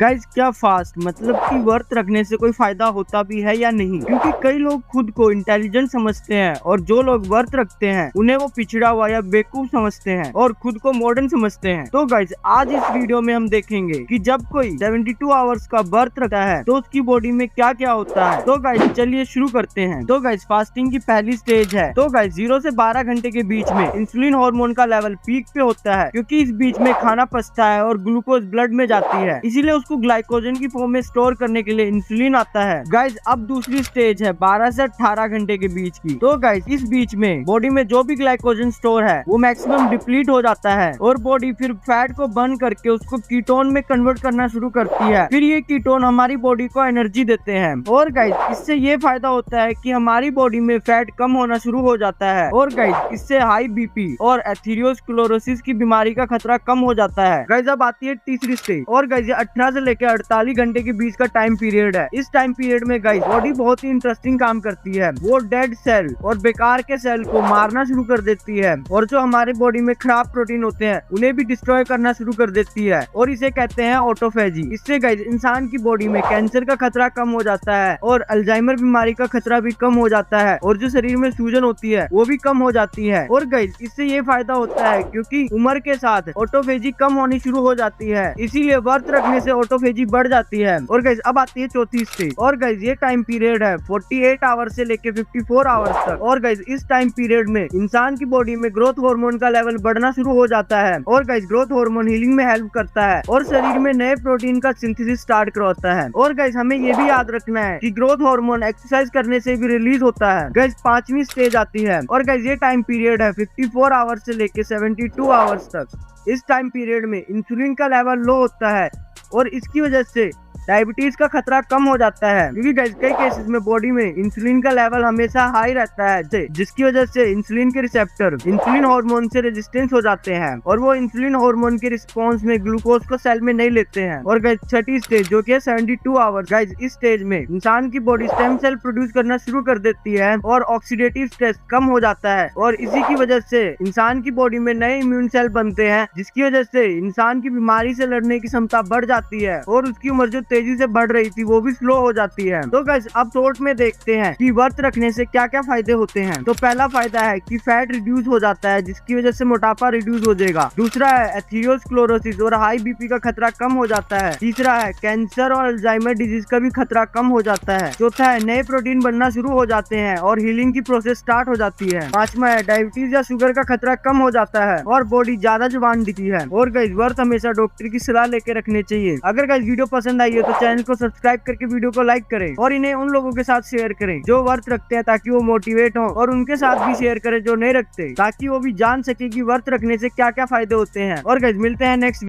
Guys क्या fast मतलब कि व्रत रखने से कोई फायदा होता भी है या नहीं, क्योंकि कई लोग खुद को इंटेलिजेंट समझते हैं और जो लोग व्रत रखते हैं उन्हें वो पिछड़ा हुआ या बेवकूफ समझते हैं और खुद को मॉडर्न समझते हैं। तो गाइज आज इस वीडियो में हम देखेंगे कि जब कोई 72 आवर्स का व्रत रखता है तो उसकी बॉडी में क्या क्या होता है। तो गाइज चलिए शुरू करते हैं। तो गाइज फास्टिंग की पहली स्टेज है। तो गाइज 0 से 12 घंटे के बीच में इंसुलिन हार्मोन का लेवल पीक पे होता है, क्योंकि इस बीच में खाना पचता है और ग्लूकोज ब्लड में जाती है, इसीलिए उसको ग्लाइकोजन की फॉर्म में स्टोर करने के लिए इंसुलिन आता है। गाइज अब दूसरी स्टेज है 12 से 18 घंटे के बीच की। तो गाइज इस बीच में बॉडी में जो भी ग्लाइकोजन स्टोर है वो मैक्सिमम डिप्लीट हो जाता है और बॉडी फिर फैट को बर्न करके उसको कीटोन में कन्वर्ट करना शुरू करती है। फिर ये कीटोन हमारी बॉडी को एनर्जी देते हैं और गाइज इससे ये फायदा होता है कि हमारी बॉडी में फैट कम होना शुरू हो जाता है और गाइज इससे हाई बीपी और एथेरोस्क्लेरोसिस की बीमारी का खतरा कम हो जाता है। गाइज अब आती है तीसरी स्टेज और गाइज 18 से लेकर 48 घंटे के बीच का टाइम पीरियड है। इस टाइम पीरियड में गाइस बॉडी बहुत ही इंटरेस्टिंग काम करती है। वो डेड सेल और बेकार के सेल को मारना शुरू कर देती है और जो हमारे बॉडी में खराब प्रोटीन होते हैं उन्हें भी डिस्ट्रॉय करना शुरू कर देती है और इसे कहते हैं ऑटोफेजी। इससे गाइस इंसान की बॉडी में कैंसर का खतरा कम हो जाता है और अल्जाइमर बीमारी का खतरा भी कम हो जाता है और जो शरीर में सूजन होती है वो भी कम हो जाती है। और गाइस इससे ये फायदा होता है क्योंकि उम्र के साथ ऑटोफेजी कम होनी शुरू हो जाती है, इसीलिए व्रत रखने से ऑटोफेजी बढ़ जाती है। और गाइस अब आती है चौथी स्टेज और गाइस ये टाइम पीरियड है 48 आवर्स से लेके 54 आवर्स तक। और गाइस इस टाइम पीरियड में इंसान की बॉडी में ग्रोथ हार्मोन का लेवल बढ़ना शुरू हो जाता है और गाइस ग्रोथ हार्मोन हीलिंग में हेल्प करता है और शरीर में नए प्रोटीन का सिंथेसिस स्टार्ट करवाता है। और गाइस हमें ये भी याद रखना है कि ग्रोथ हार्मोन एक्सरसाइज करने से भी रिलीज होता है। गाइस पांचवी स्टेज आती है और गाइस ये टाइम पीरियड है 54 आवर्स से लेके 72 आवर्स तक। इस टाइम पीरियड में इंसुलिन का लेवल लो होता है और इसकी वजह से डायबिटीज का खतरा कम हो जाता है, क्योंकि कई केसेस में बॉडी में इंसुलिन का लेवल हमेशा हाई रहता है, जिसकी वजह से इंसुलिन के रिसेप्टर इंसुलिन हार्मोन से रेजिस्टेंस हो जाते हैं और वो इंसुलिन हार्मोन के रिस्पांस में ग्लूकोज को सेल में नहीं लेते हैं। और गाइस छठी स्टेज जो कि 72 आवर्स, गाइस इस स्टेज में इंसान की बॉडी स्टेम सेल प्रोड्यूस करना शुरू कर देती है और ऑक्सीडेटिव स्ट्रेस कम हो जाता है और इसी की वजह से इंसान की बॉडी में नए इम्यून सेल बनते हैं, जिसकी वजह से इंसान की बीमारी से लड़ने की क्षमता बढ़ जाती है और उसकी उम्र जो तेजी से बढ़ रही थी वो भी स्लो हो जाती है। तो गाइस अब शॉर्ट में देखते हैं कि व्रत रखने से क्या क्या फायदे होते हैं। तो पहला फायदा है कि फैट रिड्यूस हो जाता है, जिसकी वजह से मोटापा रिड्यूस हो जाएगा। दूसरा है एथेरोस्क्लेरोसिस और हाई बीपी का खतरा कम हो जाता है। तीसरा है कैंसर और अल्जाइमर डिजीज का भी खतरा कम हो जाता है। चौथा है नए प्रोटीन बनना शुरू हो जाते हैं और हीलिंग की प्रोसेस स्टार्ट हो जाती है। पांचवा है डायबिटीज या शुगर का खतरा कम हो जाता है और बॉडी ज्यादा जवान दिखती है। और गाइस व्रत हमेशा डॉक्टर की सलाह लेके रखने चाहिए। अगर गाइस वीडियो पसंद आई है तो चैनल को सब्सक्राइब करके वीडियो को लाइक करें और इन्हें उन लोगों के साथ शेयर करें जो व्रत रखते हैं, ताकि वो मोटिवेट हो, और उनके साथ भी शेयर करें जो नहीं रखते, ताकि वो भी जान सके कि व्रत रखने से क्या क्या फायदे होते हैं। और गाइस मिलते हैं नेक्स्ट